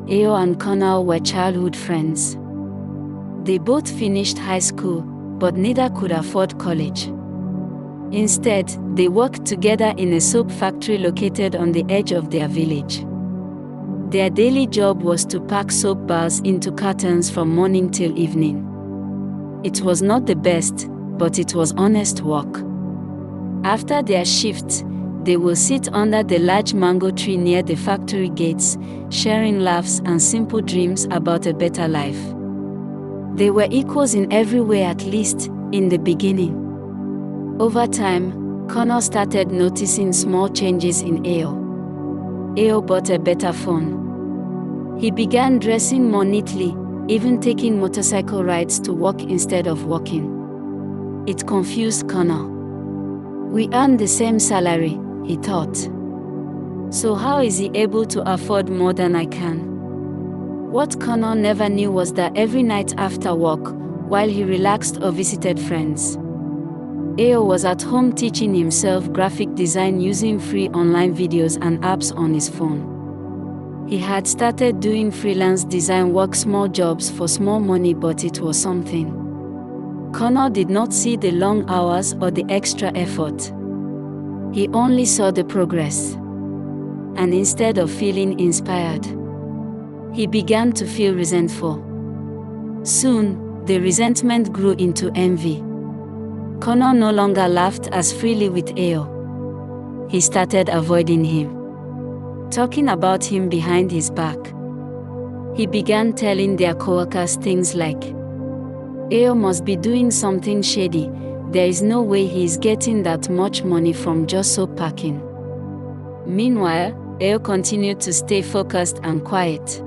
Ao and Connor were childhood friends. They both finished high school, but neither could afford college. Instead, they worked together in a soap factory located on the edge of their village. Their daily job was to pack soap bars into cartons from morning till evening. It was not the best, but it was honest work. After their shift, they will sit under the large mango tree near the factory gates, sharing laughs and simple dreams about a better life. They were equals in every way, at least in the beginning. Over time, Connor started noticing small changes in Ao. Ao bought a better phone. He began dressing more neatly, even taking motorcycle rides to work instead of walking. It confused Connor. We earn the same salary, he thought. So how is he able to afford more than I can? What Connor never knew was that every night after work, while he relaxed or visited friends, Ao was at home teaching himself graphic design using free online videos and apps on his phone. He had started doing freelance design work, small jobs for small money, but it was something. Connor did not see the long hours or the extra effort. He only saw the progress. And instead of feeling inspired, he began to feel resentful. Soon, the resentment grew into envy. Connor no longer laughed as freely with Ao. He started avoiding him, talking about him behind his back. He began telling their coworkers things like, Ao must be doing something shady, there is no way he is getting that much money from just soap packing. Meanwhile, Ao continued to stay focused and quiet.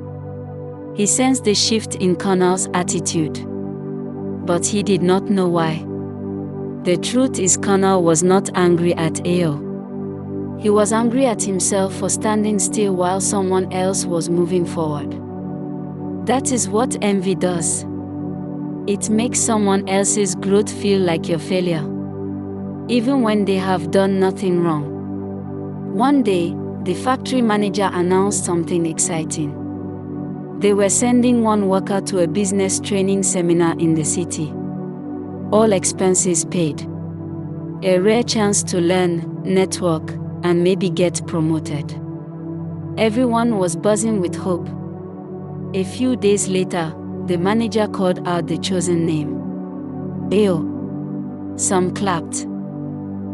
He sensed the shift in Connor's attitude, but he did not know why. The truth is, Connor was not angry at Ao. He was angry at himself for standing still while someone else was moving forward. That is what envy does. It makes someone else's growth feel like your failure, even when they have done nothing wrong. One day, the factory manager announced something exciting. They were sending one worker to a business training seminar in the city. All expenses paid. A rare chance to learn, network, and maybe get promoted. Everyone was buzzing with hope. A few days later, the manager called out the chosen name. Ao. Some clapped.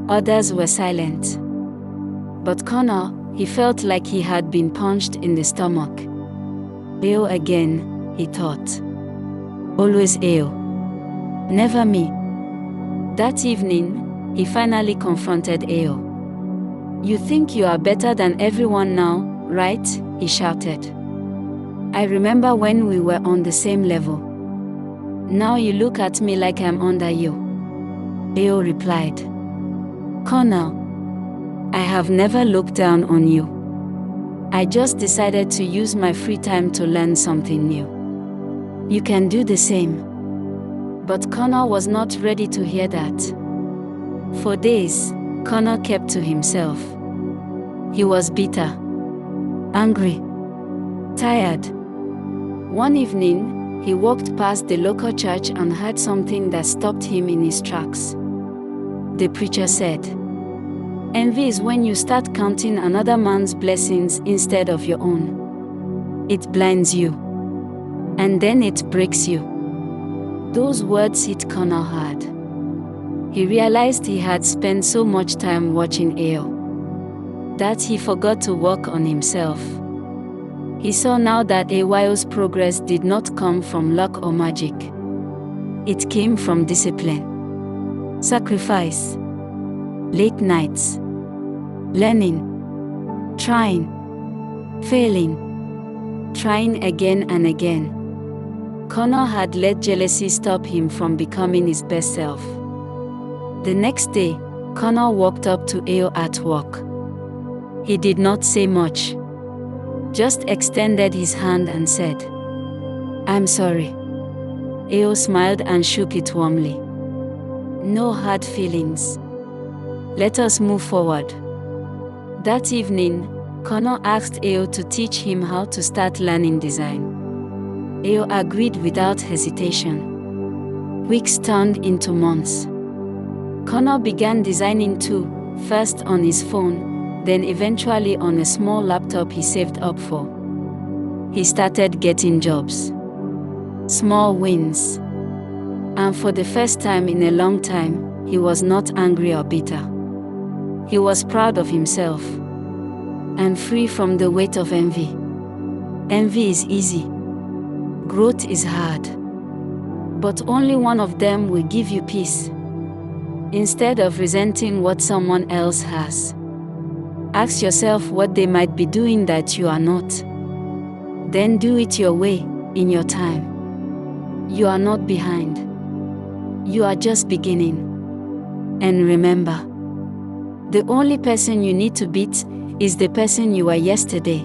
Others were silent. But Connor, he felt like he had been punched in the stomach. Ao again, he thought. Always Ao. Never me. That evening, he finally confronted Ao. You think you are better than everyone now, right? He shouted. I remember when we were on the same level. Now you look at me like I'm under you. Ao replied. Connor, I have never looked down on you. I just decided to use my free time to learn something new. You can do the same. But Connor was not ready to hear that. For days, Connor kept to himself. He was bitter, angry, tired. One evening, he walked past the local church and heard something that stopped him in his tracks. The preacher said, Envy is when you start counting another man's blessings instead of your own. It blinds you, and then it breaks you. Those words hit Connor hard. He realized he had spent so much time watching Ao that he forgot to work on himself. He saw now that Ao's progress did not come from luck or magic. It came from discipline, sacrifice, late nights, learning, trying, failing, trying again and again. Connor had let jealousy stop him from becoming his best self. The next day, Connor walked up to Ao at work. He did not say much, just extended his hand and said, I'm sorry. Ao smiled and shook it warmly. No hard feelings. Let us move forward. That evening, Connor asked Ao to teach him how to start learning design. Ao agreed without hesitation. Weeks turned into months. Connor began designing too, first on his phone, then eventually on a small laptop he saved up for. He started getting jobs. Small wins. And for the first time in a long time, he was not angry or bitter. He was proud of himself and free from the weight of envy. Envy is easy. Growth is hard. But only one of them will give you peace. Instead of resenting what someone else has, ask yourself what they might be doing that you are not. Then do it your way, in your time. You are not behind. You are just beginning. And remember, the only person you need to beat is the person you were yesterday.